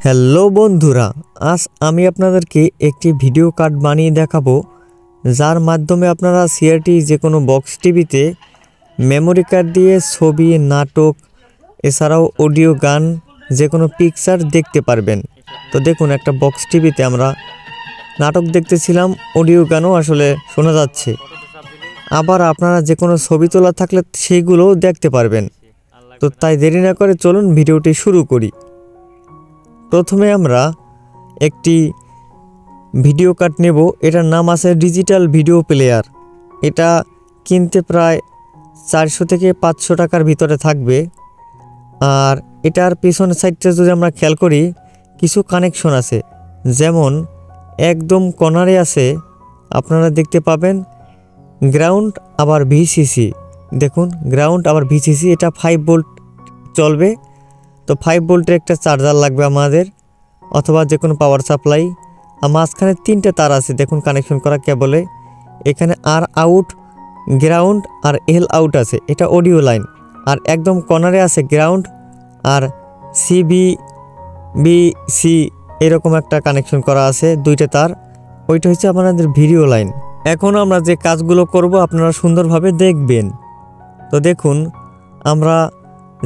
Hello বন্ধুরা, আজ আমি আপনাদেরকে একটি ভিডিও কার্ড বানিয়ে দেখাবো, যার মাধ্যমে আপনারা সিআরটি যে কোনো বক্স টিভিতে মেমোরি কার্ড দিয়ে ছবি, নাটক, এছাড়াও অডিও, গান, যে কোনো পিকচার দেখতে পারবেন। তো দেখুন, একটা বক্স টিভিতে আমরা নাটক দেখতেছিলাম, অডিও গানও আসলে শোনা যাচ্ছে। আবার আপনারা যে কোনো ছবি তোলা থাকলে সেইগুলোও দেখতে পারবেন। তো তাই দেরি না করে চলুন ভিডিওটি শুরু করি। প্রথমে আমরা একটি ভিডিও কার্ড নেব। এটার নাম আছে ডিজিটাল ভিডিও প্লেয়ার। এটা কিনতে প্রায় 400 থেকে 500 টাকার ভিতরে থাকবে। আর এটার পিছনের সাইডটা যদি আমরা খেয়াল করি, কিছু কানেকশন আছে। যেমন একদম কর্নারে আছে, আপনারা দেখতে পাবেন গ্রাউন্ড আবার ভিসিসি। দেখুন, গ্রাউন্ড আবার ভিসিসি। এটা 5 ভোল্ট চলবে। তো 5 ভোল্টের একটা চার্জার লাগবে আমাদের, অথবা যে কোনো পাওয়ার সাপ্লাই। আর মাঝখানে 3টে তার আছে, দেখুন কানেকশন করা কেবলে। এখানে আর আউট, গ্রাউন্ড আর এল আউট আছে, এটা অডিও লাইন। আর একদম কর্নারে আছে গ্রাউন্ড আর সিবিবিসি, এরকম একটা কানেকশন করা আছে 2টে তার। ওইটা হচ্ছে আপনাদের ভিডিও লাইন। এখন আমরা যে কাজগুলো করব আপনারা সুন্দরভাবে দেখবেন। তো দেখুন, আমরা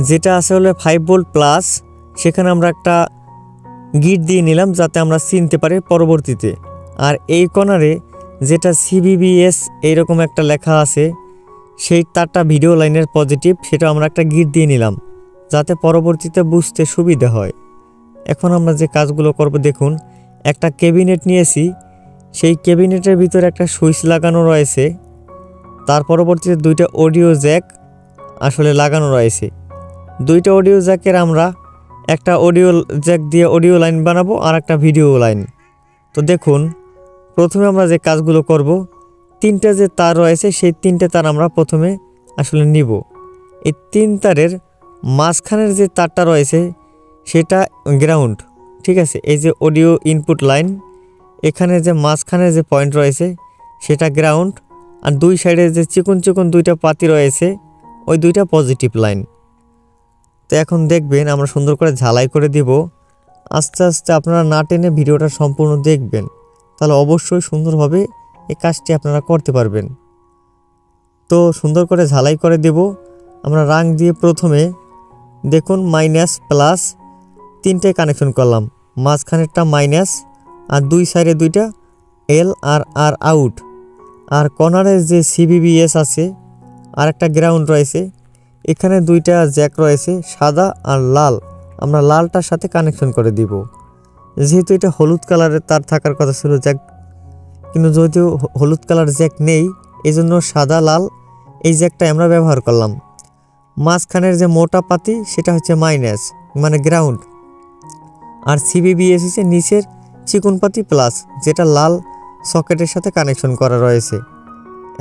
যেটা আছে হলো 5 ভোল্ট প্লাস, সেখানে আমরা একটা গিট দিয়ে নিলাম যাতে আমরা চিনতে পারি পরবর্তীতে। আর এই কর্নারে যেটা সিবিবিএস এইরকম একটা লেখা আছে, সেই তারটা ভিডিও লাইনের পজিটিভ, সেটা আমরা একটা গিট দিয়ে নিলাম যাতে পরবর্তীতে বুঝতে সুবিধা হয়। এখন আমরা যে কাজগুলো করব, দেখুন একটা ক্যাবিনেট নিয়েছি, সেই ক্যাবিনেটের ভিতরে একটা সুইচ লাগানো রয়েছে। তার পরবর্তীতে 2টা অডিও জ্যাক আসলে লাগানো রয়েছে। 2টা অডিও জ্যাকের আমরা একটা অডিও জ্যাক দিয়ে অডিও লাইন বানাবো আর একটা ভিডিও লাইন। তো দেখুন, প্রথমে আমরা যে কাজগুলো করব, 3টে যে তার রয়েছে সেই 3টে তার আমরা প্রথমে আসলে নিব। এই 3 তারের মাঝখানের যে তারটা রয়েছে সেটা গ্রাউন্ড, ঠিক আছে। এই যে অডিও ইনপুট লাইন, এখানে যে মাঝখানে যে পয়েন্ট রয়েছে সেটা গ্রাউন্ড। আর 2 সাইডে যে চিকন চিকন 2টা পাতি রয়েছে, ওই 2টা পজিটিভ লাইন। তো এখন দেখবেন আমরা সুন্দর করে ঝালাই করে দিব। আস্তে আস্তে আপনারা না টেনে ভিডিওটা সম্পূর্ণ দেখবেন, তাহলে অবশ্যই সুন্দরভাবে এই কাজটি আপনারা করতে পারবেন। তো সুন্দর করে ঝালাই করে দেব আমরা রাং দিয়ে। প্রথমে দেখুন মাইনাস প্লাস 3টে কানেকশন করলাম, মাঝখানেরটা মাইনাস আর 2 সাইডে 2টা এল আর আর আউট। আর কর্নারে যে সিবিবিএস আছে আর একটা গ্রাউন্ড রয়েছে, এখানে 2টা জ্যাক রয়েছে, সাদা আর লাল। আমরা লালটার সাথে কানেকশন করে দিব। যেহেতু এটা হলুদ কালারের তার থাকার কথা ছিল জ্যাক, কিন্তু যদিও হলুদ কালার জ্যাক নেই, এই জন্য সাদা লাল এই জ্যাকটাই আমরা ব্যবহার করলাম। মাঝখানের যে মোটা পাতি সেটা হচ্ছে মাইনাস, মানে গ্রাউন্ড। আর সিবিবিএস হচ্ছে নিচের চিকন পাতি প্লাস, যেটা লাল সকেটের সাথে কানেকশন করা রয়েছে।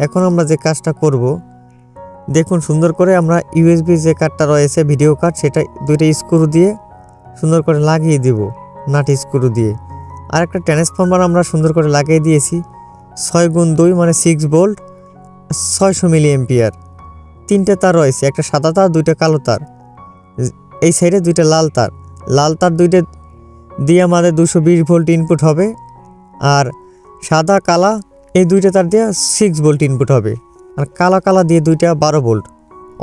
এখন আমরা যে কাজটা করব, দেখুন সুন্দর করে আমরা ইউএসবি যে কার্ডটা রয়েছে ভিডিও কার্ড, সেটা 2টা স্ক্রু দিয়ে সুন্দর করে লাগিয়ে দিব, নাট স্ক্রু দিয়ে। আর একটা ট্রান্সফরমার আমরা সুন্দর করে লাগিয়ে দিয়েছি 6x2, মানে 6 ভোল্ট 600 মিলি এম্পিয়ার। 3টে তার রয়েছে, একটা সাদা তার, 2টা কালো তার। এই সাইডে 2টা লাল তার। লাল তার 2টে দিয়ে আমাদের 220 ভোল্ট ইনপুট হবে। আর সাদা কালা এই 2টা তার দিয়ে 6 ভোল্ট ইনপুট হবে। আর কালা কালা দিয়ে 2টা 12 ভোল্ট।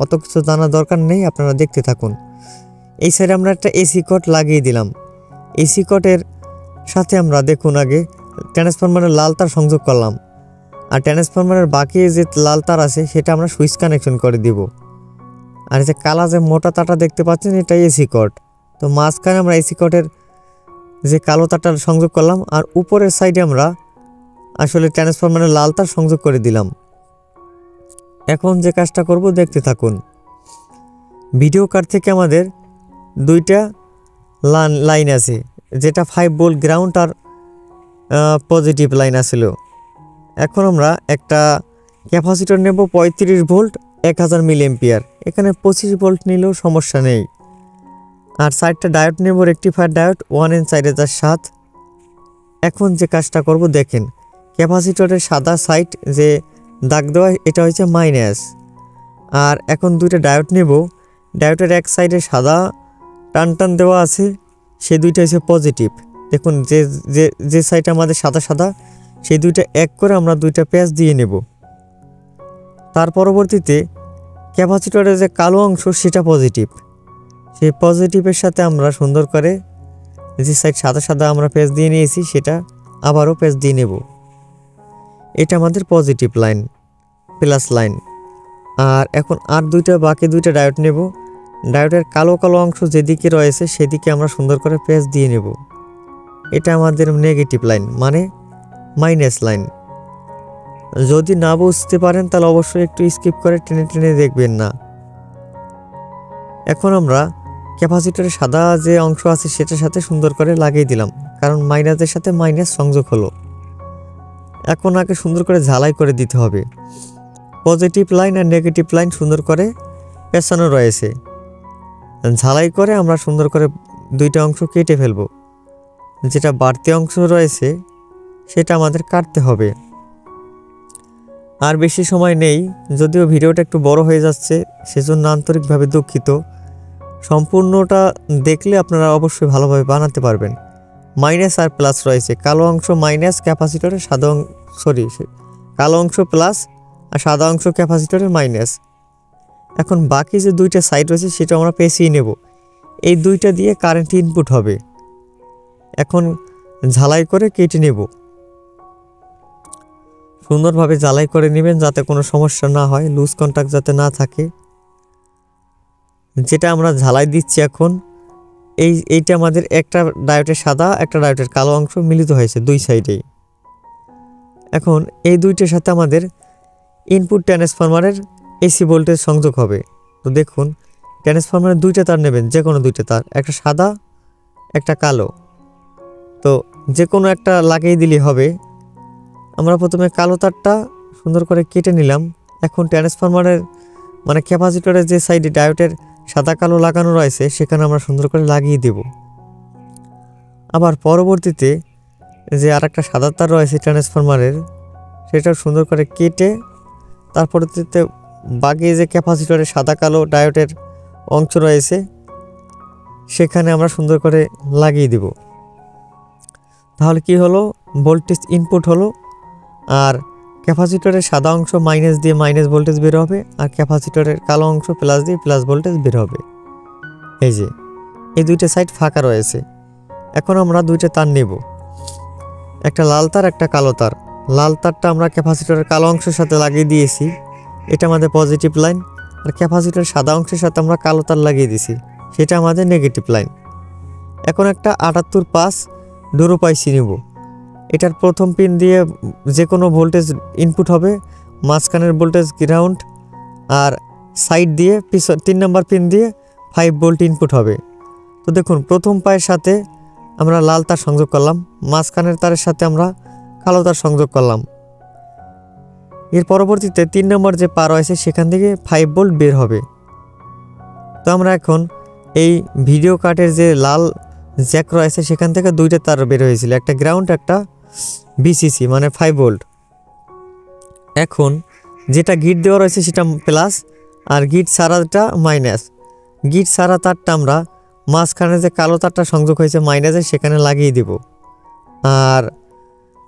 অত কিছু জানার দরকার নেই, আপনারা দেখতে থাকুন। এই সাইডে আমরা একটা এসি কট লাগিয়ে দিলাম। এসি কটের সাথে আমরা দেখুন আগে ট্রান্সফরমারের লাল তার সংযোগ করলাম। আর ট্রান্সফরমারের বাকি যে লাল তার আছে সেটা আমরা সুইচ কানেকশন করে দিব। আর যে কালা যে মোটা তারটা দেখতে পাচ্ছেন, এটাই এসি কট। তো মাঝখানে আমরা এসি কটের যে কালো তারটা সংযোগ করলাম, আর উপরের সাইডে আমরা আসলে ট্রান্সফরমারের লাল তার সংযোগ করে দিলাম। এখন যে কাজটা করব দেখতে থাকুন। ভিডিও কার্ড থেকে আমাদের 2টা লাইন আছে, যেটা 5 ভোল্ট গ্রাউন্ড আর পজিটিভ লাইন আসছিল। এখন আমরা একটা ক্যাপাসিটর নেব 35 ভোল্ট 1000 মিলি এম্পিয়ার। এখানে 25 ভোল্ট নিলেও সমস্যা নেই। আর 4টা ডায়োড নেব, রেকটিফায়ার ডায়োড 1N 4007। এখন যে কাজটা করব দেখেন, ক্যাপাসিটরের সাদা সাইড যে দাগ দেওয়া, এটা হচ্ছে মাইনাস। আর এখন 2টা ডায়োড নেব। ডায়োডের এক সাইডে সাদা টান টান দেওয়া আছে, সেই দুইটা হচ্ছে পজিটিভ। দেখুন যে যে যে সাইড আমাদের সাদা সাদা সেই দুইটা এক করে আমরা দুইটা প্যাচ দিয়ে নেব। তার পরবর্তীতে ক্যাপাসিটরের যে কালো অংশ সেটা পজিটিভ, সেই পজিটিভের সাথে আমরা সুন্দর করে যে সাইড সাদা সাদা আমরা প্যাচ দিয়ে নিয়েছি সেটা আবারও প্যাচ দিয়ে নেব। এটা আমাদের পজিটিভ লাইন, প্লাস লাইন। আর এখন আর বাকি দুইটা ডায়োড নেব। ডায়োডের কালো কালো অংশ যেদিকে রয়েছে সেদিকে আমরা সুন্দর করে প্যাচ দিয়ে নেব। এটা আমাদের নেগেটিভ লাইন, মানে মাইনাস লাইন। যদি না বুঝতে পারেন তাহলে অবশ্যই একটু স্কিপ করে টেনে টেনে দেখবেন না। এখন আমরা ক্যাপাসিটরের সাদা যে অংশ আছে সেটার সাথে সুন্দর করে লাগিয়ে দিলাম, কারণ মাইনাসের সাথে মাইনাস সংযোগ হলো। এখন আগে সুন্দর করে ঝালাই করে দিতে হবে। পজিটিভ লাইন আর নেগেটিভ লাইন সুন্দর করে পেছানো রয়েছে, ঝালাই করে আমরা সুন্দর করে দুইটা অংশ কেটে ফেলব। যেটা বাড়তি অংশ রয়েছে সেটা আমাদের কাটতে হবে। আর বেশি সময় নেই, যদিও ভিডিওটা একটু বড় হয়ে যাচ্ছে সেজন্য আন্তরিকভাবে দুঃখিত। সম্পূর্ণটা দেখলে আপনারা অবশ্যই ভালোভাবে বানাতে পারবেন। মাইনাস আর প্লাস রয়েছে, কালো অংশ মাইনাস ক্যাপাসিটরের কালো অংশ প্লাস আর সাদা অংশ ক্যাপাসিটরের মাইনাস। এখন বাকি যে দুইটা সাইড রয়েছে সেটা আমরা পেঁচিয়ে নেব। এই দুইটা দিয়ে কারেন্ট ইনপুট হবে। এখন ঝালাই করে কেটে নেব। সুন্দরভাবে ঝালাই করে নেবেন যাতে কোনো সমস্যা না হয়, লুজ কন্টাক্ট যাতে না থাকে। যেটা আমরা ঝালাই দিচ্ছি এখন এইটা আমাদের একটা ডায়োডের সাদা একটা ডায়োডের কালো অংশ মিলিত হয়েছে দুই সাইডেই। এখন এই দুইটার সাথে আমাদের ইনপুট ট্রান্সফরমারের এসি ভোল্টেজ সংযোগ হবে। তো দেখুন ট্রান্সফরমারের দুইটা তার নেবেন, যে কোনো দুইটা তার, একটা সাদা একটা কালো। তো যে কোনো একটা লাগিয়ে দিলেই হবে। আমরা প্রথমে কালো তারটা সুন্দর করে কেটে নিলাম। এখন ট্রান্সফরমারের মানে ক্যাপাসিটরের যে সাইডে ডায়োডের সাদা কালো লাগানো রয়েছে সেখানে আমরা সুন্দর করে লাগিয়ে দেব। আবার পরবর্তীতে যে আর একটা সাদা তার রয়েছে ট্রান্সফরমারের সেটাও সুন্দর করে কেটে তার পরবর্তীতে বাকি যে ক্যাপাসিটরের সাদা কালো ডায়োডের অংশ রয়েছে সেখানে আমরা সুন্দর করে লাগিয়ে দেব। তাহলে কি হলো, ভোল্টেজ ইনপুট হলো। আর ক্যাপাসিটরের সাদা অংশ মাইনাস দিয়ে মাইনাস ভোল্টেজ বের হবে, আর ক্যাপাসিটরের কালো অংশ প্লাস দিয়ে প্লাস ভোল্টেজ বের হবে। এই যে এই দুইটা সাইড ফাঁকা রয়েছে। এখন আমরা দুইটা তার নেব, একটা লাল তার একটা কালো তার। লাল তারটা আমরা ক্যাপাসিটরের কালো অংশের সাথে লাগিয়ে দিয়েছি, এটা আমাদের পজিটিভ লাইন। আর ক্যাপাসিটরের সাদা অংশের সাথে আমরা কালো তার লাগিয়ে দিয়েছি, সেটা আমাদের নেগেটিভ লাইন। এখন একটা 78/5 ডুরো পাইসি নেব। এটার প্রথম পিন দিয়ে যে কোনো ভোল্টেজ ইনপুট হবে, মাঝখানের ভোল্টেজ গ্রাউন্ড, আর সাইড দিয়ে 3 নম্বর পিন দিয়ে 5 ভোল্ট ইনপুট হবে। তো দেখুন প্রথম পায়ের সাথে আমরা লাল তার সংযোগ করলাম, মাঝখানের তারের সাথে আমরা কালো তার সংযোগ করলাম। এর পরবর্তীতে 3 নম্বর যে পা রয়েছে সেখান থেকে 5 ভোল্ট বের হবে। তো আমরা এখন এই ভিডিও কার্ডের যে লাল জ্যাক রয়েছে সেখান থেকে দুইটা তার বের হয়েছিল, একটা গ্রাউন্ড একটা বিসিসি মানে 5 ভোল্ট। এখন যেটা গিট দেওয়া রয়েছে সেটা প্লাস আর গিট ছাড়াটা মাইনাস। গিট ছাড়া তারটা আমরা মাঝখানে যে কালো তারটা সংযোগ হয়েছে মাইনাসে সেখানে লাগিয়ে দেব। আর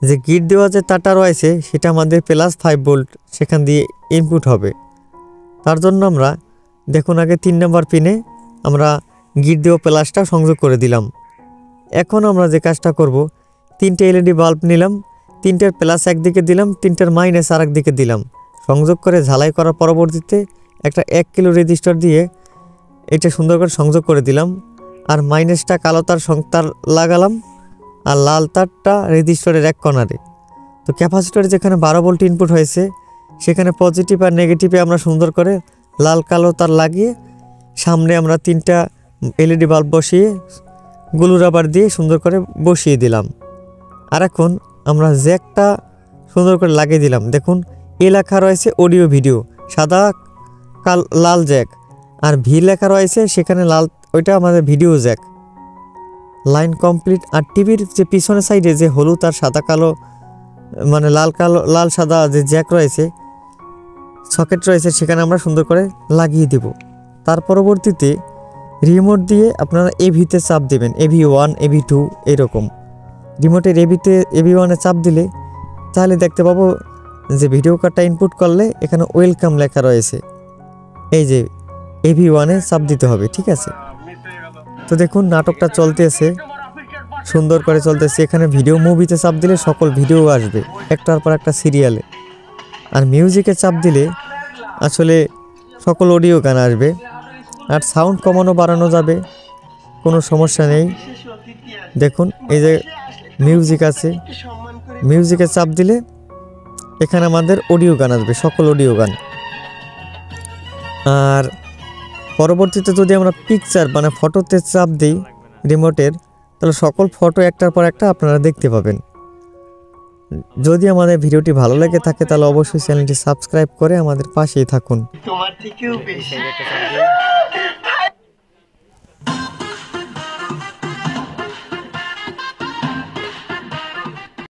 যে গিট দেওয়া যে তারটা রয়েছে সেটা আমাদের প্লাস 5 ভোল্ট সেখান দিয়ে ইনপুট হবে। তার জন্য আমরা দেখুন আগে 3 নম্বর পিনে আমরা গিট দেওয়া প্লাসটা সংযোগ করে দিলাম। এখন আমরা যে কাজটা করব, 3টে এলইডি বাল্ব নিলাম, 3টার প্লাস একদিকে দিলাম, 3টার মাইনাস আর একদিকে দিলাম। সংযোগ করে ঝালাই করার পরবর্তীতে একটা 1 কিলো রেজিস্টার দিয়ে এটা সুন্দর করে সংযোগ করে দিলাম। আর মাইনাসটা কালো তার লাগালাম, আর লাল তারটা রেজিস্টারের এক কর্নারে। তো ক্যাপাসিটরে যেখানে 12 ভোল্ট ইনপুট হয়েছে সেখানে পজিটিভ আর নেগেটিভে আমরা সুন্দর করে লাল কালো তার লাগিয়ে সামনে আমরা 3টা এলইডি বাল্ব বসিয়ে গ্লু রাবার দিয়ে সুন্দর করে বসিয়ে দিলাম। আর এখন আমরা জ্যাকটা সুন্দর করে লাগিয়ে দিলাম। দেখুন এ লেখা রয়েছে অডিও ভিডিও, সাদা লাল জ্যাক, আর ভি লেখা রয়েছে সেখানে লাল, ওইটা আমাদের ভিডিও জ্যাক। Line complete. আর টিভির যে পিছনের সাইডে যে হলুদ আর সাদা কালো মানে লাল সাদা যে জ্যাক রয়েছে সকেট রয়েছে সেখানে আমরা সুন্দর করে লাগিয়ে দেব। তার পরবর্তীতে রিমোট দিয়ে আপনারা এভিতে চাপ দেবেন, AV1 AV2 এরকম। রিমোটের AV1-এ চাপ দিলে তাহলে দেখতে পাবো যে ভিডিও কার্ডটা ইনপুট করলে এখানে ওয়েলকাম লেখা রয়েছে। এই যে AV1-এ চাপ দিতে হবে, ঠিক আছে। তো দেখুন নাটকটা চলতেছে, সুন্দর করে চলতেছে। এখানে ভিডিও মুভিতে চাপ দিলে সকল ভিডিও আসবে একটার পর একটা সিরিয়ালে। আর মিউজিকে চাপ দিলে আসলে সকল অডিও গান আসবে। আর সাউন্ড কমানো বাড়ানো যাবে, কোনো সমস্যা নেই। দেখুন এই যে মিউজিক আছে, মিউজিকে চাপ দিলে এখানে আমাদের অডিও গান আসবে, সকল অডিও গান। আর পরবর্তীতে যদি আমরা পিকচার মানে ফটোতে চাপ দিই রিমোটের, তাহলে সকল ফটো একটার পর একটা আপনারা দেখতে পাবেন। যদি আমাদের ভিডিওটি ভালো লেগে থাকে তাহলে অবশ্যই চ্যানেলটি সাবস্ক্রাইব করে আমাদের পাশেই থাকুন। তোমার থেকেও বেশি